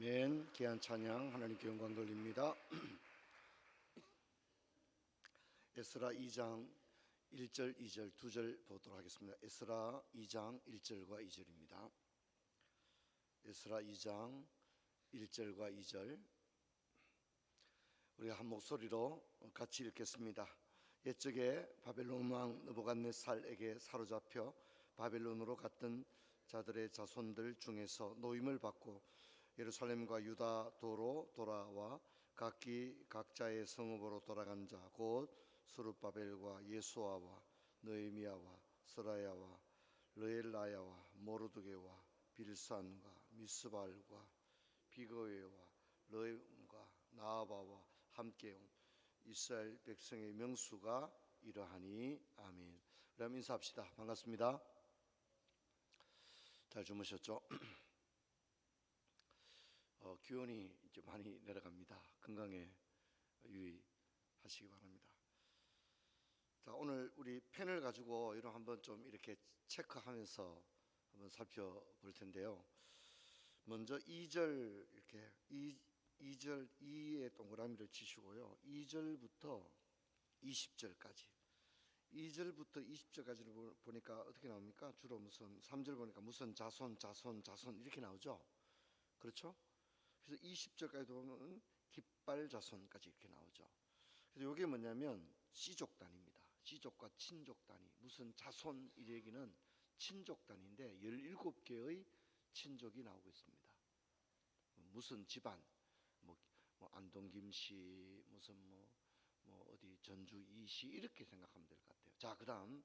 아멘. 귀한 찬양 하나님께 영광 돌립니다. 에스라 2장 1절, 2절, 2절 보도록 하겠습니다. 에스라 2장 1절과 2절입니다. 에스라 2장 1절과 2절 우리가 한 목소리로 같이 읽겠습니다. 옛적에 바벨론 왕 느부갓네살에게 사로잡혀 바벨론으로 갔던 자들의 자손들 중에서 노임을 받고 예루살렘과 유다도로 돌아와 각기 각자의 성읍으로 돌아간 자 곧 스룹바벨과 예수아와 느헤미야와 스라야와 르엘라야와 모르드게와 빌산과 미스발과 비거웨와 르음과 나아바와 함께 온 이스라엘 백성의 명수가 이러하니. 아멘. 그럼 인사합시다. 반갑습니다. 잘 주무셨죠? 기온이 이제 많이 내려갑니다. 건강에 유의하시기 바랍니다. 자, 오늘 우리 펜을 가지고 이런 한번 좀 이렇게 체크하면서 한번 살펴볼 텐데요. 먼저 2절 이렇게 2절 2의 동그라미를 치시고요. 2절부터 20절까지 2절부터 20절까지를 보니까 어떻게 나옵니까? 주로 무슨 3절 보니까 무슨 자손 이렇게 나오죠. 그렇죠? 그래서 20절까지 보면 깃발 자손까지 이렇게 나오죠. 그래서 이게 뭐냐면 씨족 단위입니다. 씨족과 친족 단위. 무슨 자손 이 얘기는 친족 단위인데 17개의 친족이 나오고 있습니다. 무슨 집안, 뭐 안동 김씨, 무슨 뭐 어디 전주 이씨 이렇게 생각하면 될 것 같아요. 자, 그다음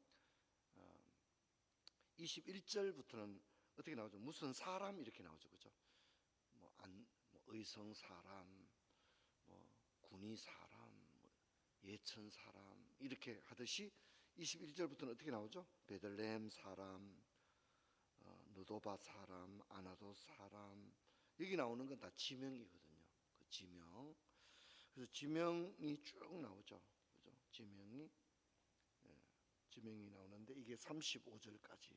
21절부터는 어떻게 나오죠? 무슨 사람 이렇게 나오죠, 그죠? 뭐 의성 사람, 뭐 군이 사람, 뭐 예천 사람 이렇게 하듯이 21절부터는 어떻게 나오죠? 베들레헴 사람, 느도바 사람, 아나도 사람. 여기 나오는 건 다 지명이거든요. 그 지명. 그래서 지명이 쭉 나오죠. 그죠? 지명이 나오는데 이게 35절까지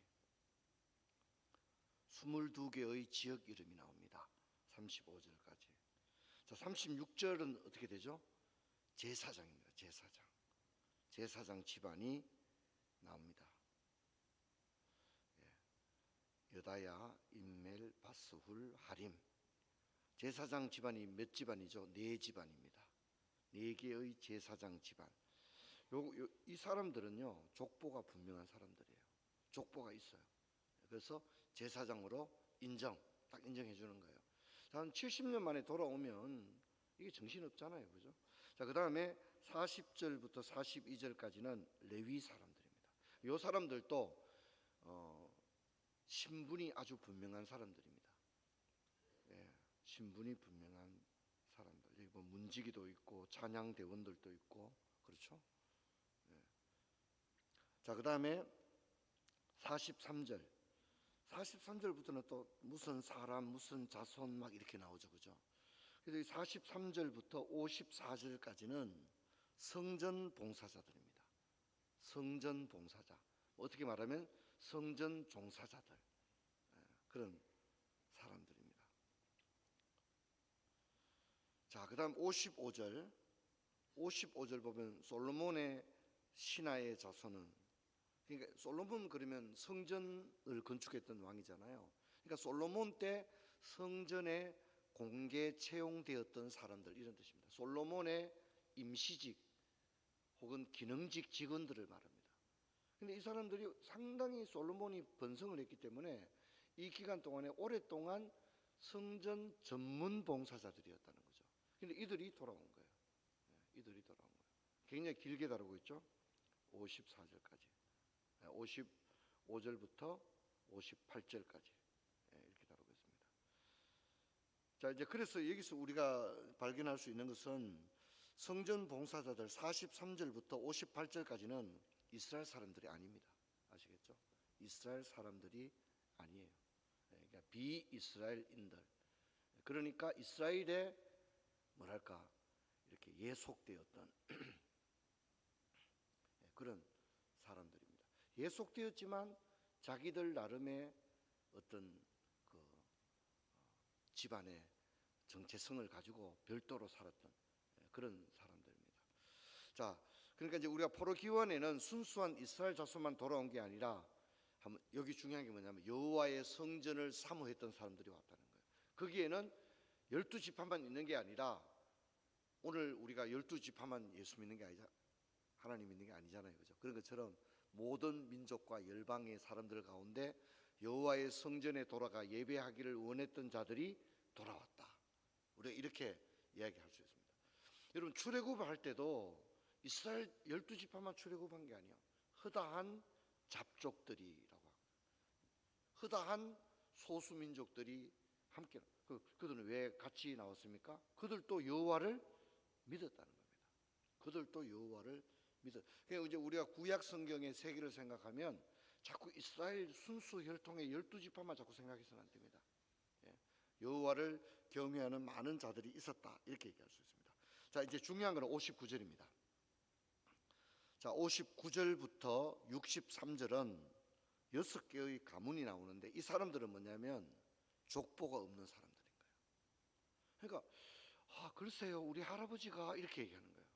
22개의 지역 이름이 나옵니다. 35절까지. 자, 36절은 어떻게 되죠? 제사장입니다. 제사장 집안이 나옵니다. 여다야, 인멜, 바스훌, 하림. 제사장 집안이 몇 집안이죠? 4집안입니다. 4개의 제사장 집안. 이 사람들은요, 족보가 분명한 사람들이에요. 족보가 있어요. 그래서 제사장으로 딱 인정해 주는 거예요. 한 70년 만에 돌아오면 이게 정신없잖아요, 그죠? 자, 그 다음에 40절부터 42절까지는 레위 사람들입니다. 이 사람들도 신분이 아주 분명한 사람들입니다. 신분이 분명한 사람들. 여기 뭐 문지기도 있고 찬양 대원들도 있고, 그렇죠? 자, 그 다음에 43절부터는 또 무슨 사람, 무슨 자손 막 이렇게 나오죠, 그죠? 그래서 43절부터 54절까지는 성전 봉사자들입니다. 성전 봉사자. 어떻게 말하면 성전 종사자들. 그런 사람들입니다. 자, 그 다음 55절 보면 솔로몬의 신하의 자손은, 그러니까 솔로몬 그러면 성전을 건축했던 왕이잖아요. 그러니까 솔로몬 때 성전에 공개 채용되었던 사람들 이런 뜻입니다. 솔로몬의 임시직 혹은 기능직 직원들을 말합니다. 그런데 이 사람들이 상당히 솔로몬이 번성을 했기 때문에 이 기간 동안에 오랫동안 성전 전문 봉사자들이었다는 거죠. 근데 이들이 돌아온 거예요. 굉장히 길게 다루고 있죠. 54절까지. 55절부터 58절까지 이렇게 다루고 있습니다. 자, 이제 그래서 여기서 우리가 발견할 수 있는 것은 성전 봉사자들 43절부터 58절까지는 이스라엘 사람들이 아닙니다. 아시겠죠? 이스라엘 사람들이 아니에요. 그러니까 비이스라엘인들. 그러니까 이스라엘에 뭐랄까 이렇게 예속되었던 그런 사람들입니다. 예속되었지만 자기들 나름의 어떤 그 집안에 정체성을 가지고 별도로 살았던 그런 사람들입니다. 자, 그러니까 이제 우리가 포로 기원에는 순수한 이스라엘 자손만 돌아온 게 아니라 여기 중요한 게 뭐냐면 여호와의 성전을 사모했던 사람들이 왔다는 거예요. 거기에는 12지파만 있는 게 아니라 오늘 우리가 12지파만 예수 믿는 게 아니잖아요. 하나님 믿는 게 아니잖아요. 그죠? 그런 것처럼 모든 민족과 열방의 사람들 가운데 여호와의 성전에 돌아가 예배하기를 원했던 자들이 돌아왔다. 우리가 이렇게 이야기할 수 있습니다. 여러분, 출애굽을 할 때도 이스라엘 12지파만 출애굽한 게 아니야. 허다한 잡족들이라고 합니다. 허다한 소수민족들이 함께. 그들은 왜 같이 나왔습니까? 그들도 여호와를 믿었다는 겁니다. 그들도 여호와를 믿었. 그러니까 이제 우리가 구약 성경의 세계를 생각하면 자꾸 이스라엘 순수 혈통의 12지파만 자꾸 생각해서는 안 됩니다. 여호와를 경외하는 많은 자들이 있었다, 이렇게 얘기할 수 있습니다. 자, 이제 중요한 건 59절입니다. 자, 59절부터 63절은 6개의 가문이 나오는데 이 사람들은 뭐냐면 족보가 없는 사람들인 거예요. 그러니까 글쎄요, 우리 할아버지가 이렇게 얘기하는 거예요.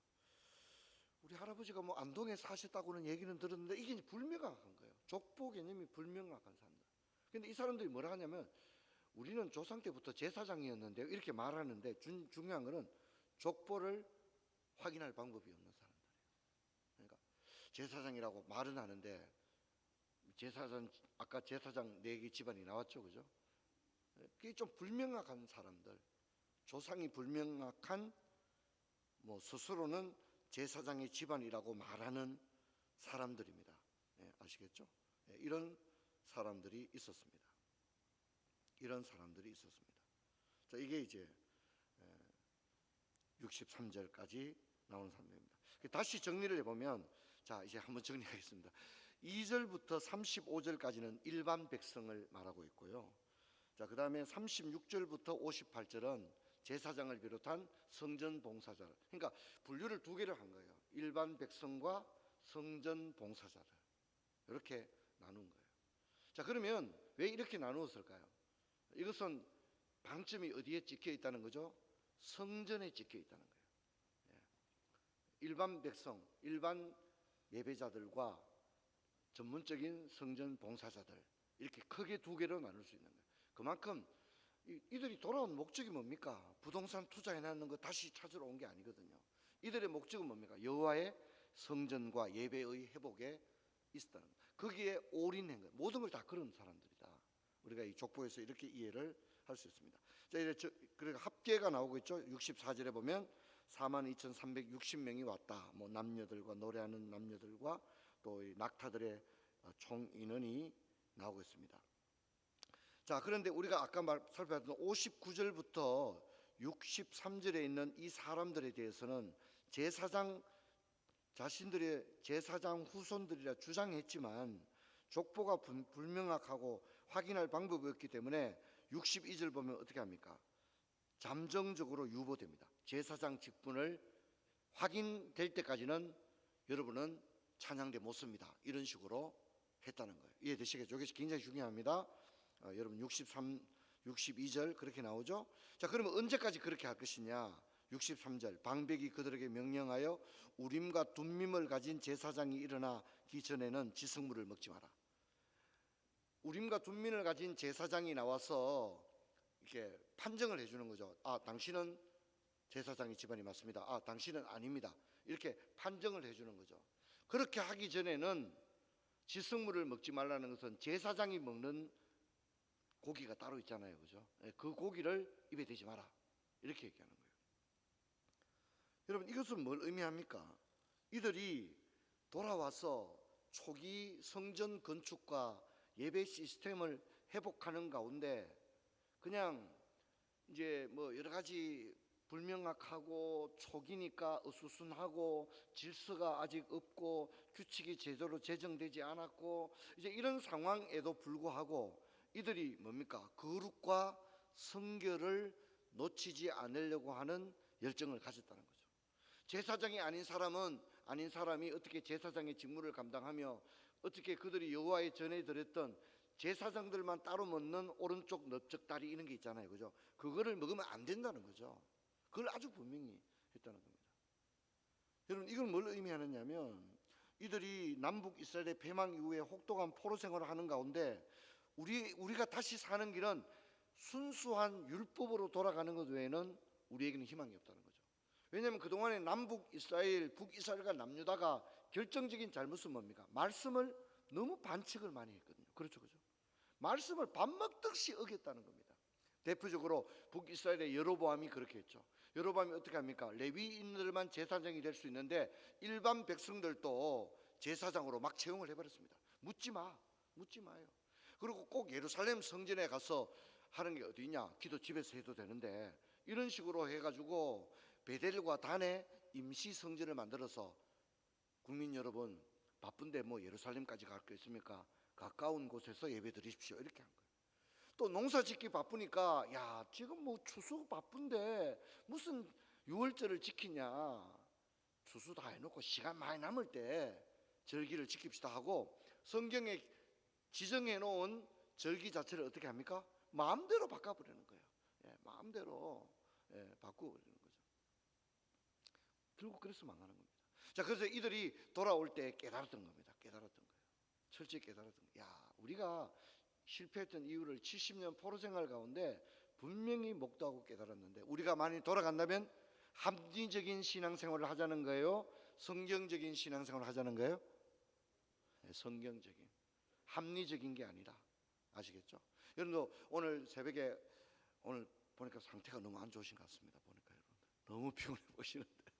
우리 할아버지가 뭐 안동에 사셨다고는 얘기는 들었는데 이게 이제 불명확한 거예요. 족보 개념이 불명확한 사람들. 근데 이 사람들이 뭐라 하냐면 우리는 조상 때부터 제사장이었는데 이렇게 말하는데 중요한 거는 족보를 확인할 방법이 없는 사람들이에요. 그러니까 제사장이라고 말은 하는데 아까 제사장 4개 집안이 나왔죠, 그죠? 그게 좀 불명확한 사람들, 조상이 불명확한 스스로는 제사장의 집안이라고 말하는 사람들입니다. 아시겠죠? 이런 사람들이 있었습니다. 이런 사람들이 있었습니다. 자, 이게 이제 63절까지 나오는 사람들입니다. 다시 정리를 해보면, 자, 이제 한번 정리하겠습니다. 2절부터 35절까지는 일반 백성을 말하고 있고요. 자, 그 다음에 36절부터 58절은 제사장을 비롯한 성전 봉사자를, 그러니까 분류를 2개를 한 거예요. 일반 백성과 성전 봉사자를 이렇게 나눈 거예요. 자, 그러면 왜 이렇게 나누었을까요? 이것은 방점이 어디에 찍혀 있다는 거죠? 성전에 찍혀 있다는 거예요. 일반 백성, 일반 예배자들과 전문적인 성전 봉사자들, 이렇게 크게 2개로 나눌 수 있는 거예요. 그만큼 이들이 돌아온 목적이 뭡니까? 부동산 투자해놨는 거 다시 찾으러 온 게 아니거든요. 이들의 목적은 뭡니까? 여호와의 성전과 예배의 회복에 있었다는 거예요. 거기에 올인한 거예요. 모든 걸 다 그런 사람들이다. 우리가 이 족보에서 이렇게 이해를 할 수 있습니다. 자, 이제 그러니까 합계가 나오고 있죠. 64절에 보면 42,360명이 왔다. 남녀들과 노래하는 남녀들과 또 낙타들의 총 인원이 나오고 있습니다. 자, 그런데 우리가 아까 살펴봤던 59절부터 63절에 있는 이 사람들에 대해서는 자신들의 제사장 후손들이라 주장했지만 족보가 불명확하고 확인할 방법이 없기 때문에 62절 보면 어떻게 합니까? 잠정적으로 유보됩니다. 제사장 직분을 확인될 때까지는 여러분은 찬양대 못 씁니다. 이런 식으로 했다는 거예요. 이해되시겠죠? 이게 굉장히 중요합니다. 여러분 62절 그렇게 나오죠? 자, 그러면 언제까지 그렇게 할 것이냐? 63절 방백이 그들에게 명령하여 우림과 둠밈을 가진 제사장이 일어나기 전에는 지성물을 먹지 마라. 우림과 둠밈을 가진 제사장이 나와서 이렇게 판정을 해주는 거죠. 당신은 제사장의 집안이 맞습니다. 당신은 아닙니다. 이렇게 판정을 해주는 거죠. 그렇게 하기 전에는 지성물을 먹지 말라는 것은 제사장이 먹는 고기가 따로 있잖아요, 그죠? 그 고기를 입에 대지 마라, 이렇게 얘기하는 거예요. 여러분, 이것은 뭘 의미합니까? 이들이 돌아와서 초기 성전 건축과 예배 시스템을 회복하는 가운데 그냥 이제 여러 가지 불명확하고 초기니까 어수선하고 질서가 아직 없고 규칙이 제대로 제정되지 않았고 이제 이런 상황에도 불구하고 이들이 뭡니까? 거룩과 성결을 놓치지 않으려고 하는 열정을 가졌다는 거죠. 제사장이 아닌 사람이 어떻게 제사장의 직무를 감당하며 어떻게 그들이 여호와의 전에 드렸던 제사장들만 따로 먹는 오른쪽 넓적다리 이런 게 있잖아요, 그죠? 그거를 먹으면 안 된다는 거죠. 그걸 아주 분명히 했다는 겁니다. 여러분, 이건 뭘 의미하느냐면 이들이 남북 이스라엘의 패망 이후에 혹독한 포로 생활을 하는 가운데 우리가 다시 사는 길은 순수한 율법으로 돌아가는 것 외에는 우리에게는 희망이 없다는 거죠. 왜냐하면 그동안에 남북 이스라엘, 북이스라엘과 남유다가 결정적인 잘못은 뭡니까? 말씀을 너무 반칙을 많이 했거든요. 그렇죠, 그죠? 말씀을 밥 먹듯이 어겼다는 겁니다. 대표적으로 북이스라엘의 여로보암이 그렇게 했죠. 여로보암이 어떻게 합니까? 레위인들만 제사장이 될 수 있는데 일반 백성들도 제사장으로 막 채용을 해버렸습니다. 묻지 마요. 그리고 꼭 예루살렘 성전에 가서 하는 게 어디 있냐? 기도 집에서 해도 되는데 이런 식으로 해가지고 베델과 단에 임시 성전을 만들어서 국민 여러분, 바쁜데 뭐 예루살렘까지 갈 거 있습니까? 가까운 곳에서 예배 드리십시오, 이렇게 한 거예요. 또 농사 짓기 바쁘니까 야, 지금 뭐 추수 바쁜데 무슨 유월절을 지키냐, 추수 다 해놓고 시간 많이 남을 때 절기를 지킵시다 하고 성경에 지정해 놓은 절기 자체를 어떻게 합니까? 마음대로 바꿔버리는 거예요. 마음대로 바꾸어버리는 거죠. 결국 그래서 망하는 겁니다. 자, 그래서 이들이 돌아올 때 깨달았던 겁니다. 깨달았던 거예요. 철저히 깨달았던 거예요. 야, 우리가 실패했던 이유를 70년 포로 생활 가운데 분명히 목도하고 깨달았는데 우리가 많이 돌아간다면 합리적인 신앙생활을 하자는 거예요? 성경적인 신앙생활을 하자는 거예요? 성경적인, 합리적인 게 아니라. 아시겠죠? 여러분도 오늘 새벽에 오늘 보니까 상태가 너무 안 좋으신 것 같습니다. 보니까 여러분 너무 피곤해 보시는데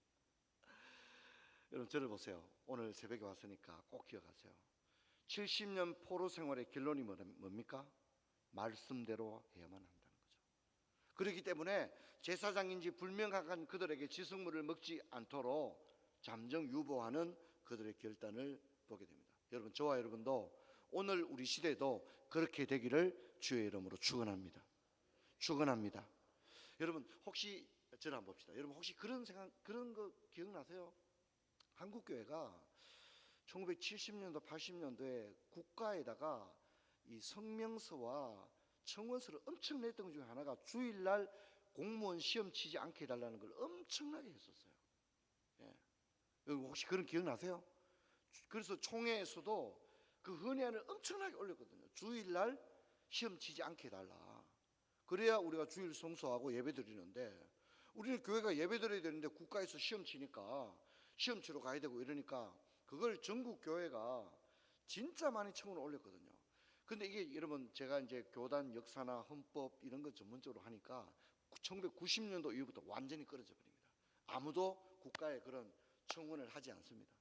여러분 저를 보세요. 오늘 새벽에 왔으니까 꼭 기억하세요. 70년 포로 생활의 결론이 뭡니까? 말씀대로 해야만 한다는 거죠. 그렇기 때문에 제사장인지 불명확한 그들에게 지성물을 먹지 않도록 잠정 유보하는 그들의 결단을 보게 됩니다. 여러분, 저와 여러분도 오늘 우리 시대도 그렇게 되기를 주의 이름으로 축원합니다. 축원합니다. 여러분, 혹시 저를 한번 봅시다. 여러분 혹시 그런 거 기억나세요? 한국 교회가 1970년도 80년도에 국가에다가 이 성명서와 청원서를 엄청 냈던 것 중에 하나가 주일날 공무원 시험 치지 않게 해달라는 걸 엄청나게 했었어요. 혹시 그런 기억나세요? 그래서 총회에서도 그 헌의안을 엄청나게 올렸거든요. 주일날 시험 치지 않게 해달라. 그래야 우리가 주일 성수하고 예배 드리는데 우리는 교회가 예배 드려야 되는데 국가에서 시험 치니까 시험 치러 가야 되고 이러니까 그걸 전국 교회가 진짜 많이 청원을 올렸거든요. 근데 이게 여러분 제가 이제 교단 역사나 헌법 이런 거 전문적으로 하니까 1990년도 이후부터 완전히 끊어져 버립니다. 아무도 국가에 그런 청원을 하지 않습니다.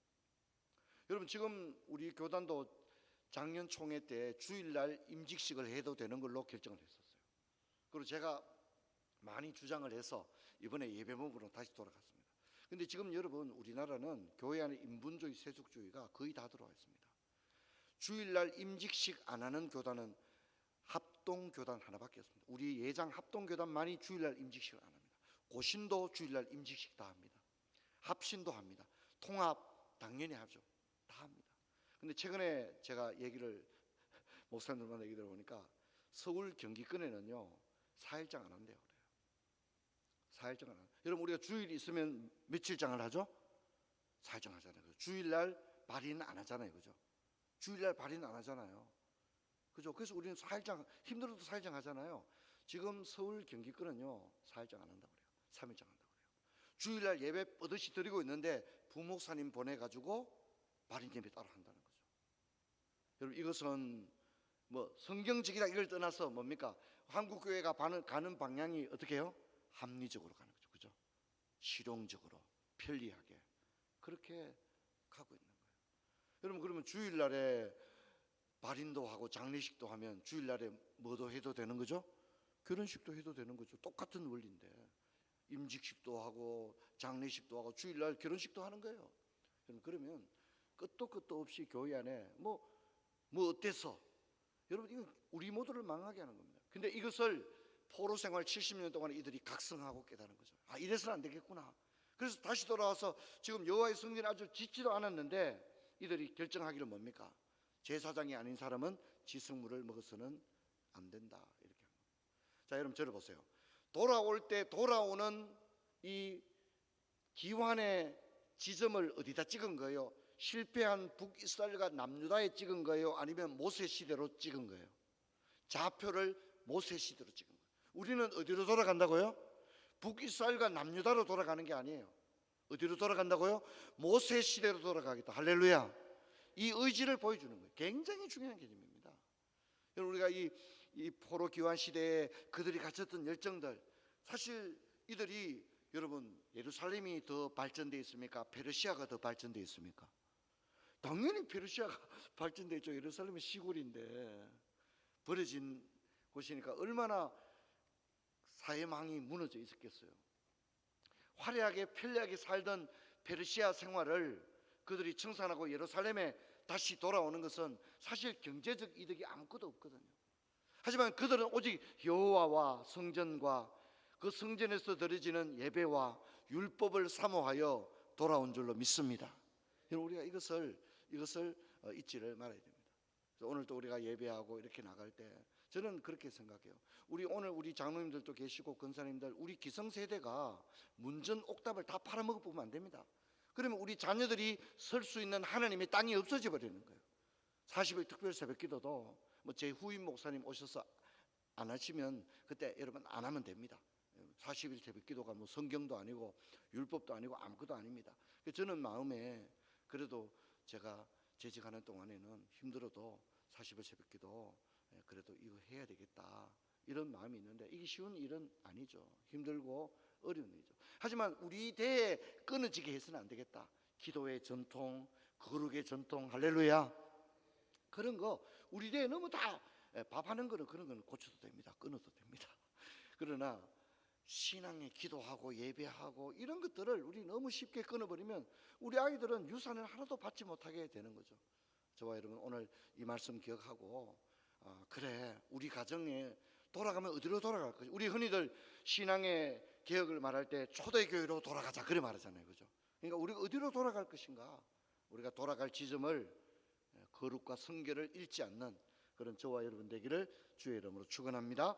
여러분 지금 우리 교단도 작년 총회 때 주일날 임직식을 해도 되는 걸로 결정을 했었어요. 그리고 제가 많이 주장을 해서 이번에 예배목으로 다시 돌아갔습니다. 근데 지금 여러분 우리나라는 교회 안에 인분주의, 세속주의가 거의 다 들어와 있습니다. 주일날 임직식 안 하는 교단은 합동교단 하나밖에 없습니다. 우리 예장 합동교단만이 주일날 임직식을 안 합니다. 고신도 주일날 임직식 다 합니다. 합신도 합니다. 통합 당연히 하죠. 다 합니다. 근데 최근에 제가 목사님들만 얘기 들어보니까 서울 경기권에는요 4일장 안 한대요. 그래요. 4일장 안 한대요. 여러분 우리가 주일이 있으면 며칠장을 하죠? 4일장 하잖아요. 주일날 발의는 안 하잖아요. 그죠? 주일날 발의는 안 하잖아요. 그죠? 그래서 우리는 4일장 힘들어도 4일장 하잖아요. 지금 서울 경기권은요 4일장 안 한다고 그래요. 3일장 한다고 그래요. 주일날 예배 뻗듯이 드리고 있는데 부목사님 보내가지고 발의 예배 따로 한다는 거죠. 여러분 이것은 뭐 성경적이다 이걸 떠나서 뭡니까? 한국 교회가 가는 방향이 어떻게 해요? 합리적으로 가는 거죠. 그죠? 실용적으로 편리하게 그렇게 가고 있는 거예요. 여러분 그러면 주일날에 발인도 하고 장례식도 하면 주일날에 뭐도 해도 되는 거죠? 결혼식도 해도 되는 거죠. 똑같은 원리인데 임직식도 하고 장례식도 하고 주일날 결혼식도 하는 거예요. 그러면 끝도 없이 교회 안에 뭐 어때서 여러분 이건 우리 모두를 망하게 하는 겁니다. 근데 이것을 포로 생활 70년 동안 이들이 각성하고 깨달은 거죠. 아 이래서는 안 되겠구나. 그래서 다시 돌아와서 지금 여호와의 성전에 아주 짓지도 않았는데 이들이 결정하기를 뭡니까? 제사장이 아닌 사람은 지승물을 먹어서는 안 된다. 이렇게 합니다. 자, 여러분 저를 보세요. 돌아올 때 돌아오는 이 기환의 지점을 어디다 찍은 거예요? 실패한 북이스라엘과 남유다에 찍은 거예요? 아니면 모세 시대로 찍은 거예요? 좌표를 모세 시대로 찍은 거예요. 우리는 어디로 돌아간다고요? 북이스라엘과 남유다로 돌아가는 게 아니에요. 어디로 돌아간다고요? 모세 시대로 돌아가겠다. 할렐루야. 이 의지를 보여주는 거예요. 굉장히 중요한 개념입니다. 여러분, 우리가 이 포로 기환 시대에 그들이 가졌던 열정들, 사실 이들이, 여러분, 예루살렘이 더 발전되어 있습니까? 페르시아가 더 발전되어 있습니까? 당연히 페르시아가 발전되어 있죠. 예루살렘은 시골인데 버려진 곳이니까 얼마나 사회망이 무너져 있었겠어요. 화려하게 편리하게 살던 페르시아 생활을 그들이 청산하고 예루살렘에 다시 돌아오는 것은 사실 경제적 이득이 아무것도 없거든요. 하지만 그들은 오직 여호와와 성전과 그 성전에서 드려지는 예배와 율법을 사모하여 돌아온 줄로 믿습니다. 우리가 이것을 잊지를 말아야 됩니다. 오늘도 우리가 예배하고 이렇게 나갈 때 저는 그렇게 생각해요. 오늘 우리 장로님들도 계시고 권사님들, 우리 기성세대가 문전 옥답을 다 팔아먹어 보면 안 됩니다. 그러면 우리 자녀들이 설 수 있는 하나님의 땅이 없어져 버리는 거예요. 40일 특별 새벽 기도도 제 후임 목사님 오셔서 안 하시면 그때 여러분 안 하면 됩니다. 40일 새벽 기도가 성경도 아니고 율법도 아니고 아무것도 아닙니다. 저는 마음에 그래도 제가 재직하는 동안에는 힘들어도 40일 새벽 기도 그래도 이거 해야 되겠다, 이런 마음이 있는데 이게 쉬운 일은 아니죠. 힘들고 어려운 일이죠. 하지만 우리 대에 끊어지게 해서는 안 되겠다. 기도의 전통, 거룩의 전통, 할렐루야, 그런 거 우리 대에 너무 다 밥하는 거는 그런 거는 고쳐도 됩니다. 끊어도 됩니다. 그러나 신앙에 기도하고 예배하고 이런 것들을 우리 너무 쉽게 끊어버리면 우리 아이들은 유산을 하나도 받지 못하게 되는 거죠. 저와 여러분 오늘 이 말씀 기억하고 그래, 우리 가정에 돌아가면 어디로 돌아갈 거지? 우리 흔히들 신앙의 개혁을 말할 때 초대교회로 돌아가자 그래 말하잖아요, 그죠? 그러니까 우리가 어디로 돌아갈 것인가? 우리가 돌아갈 지점을 거룩과 성결을 잃지 않는 그런 저와 여러분 되기를 주의 이름으로 축원합니다.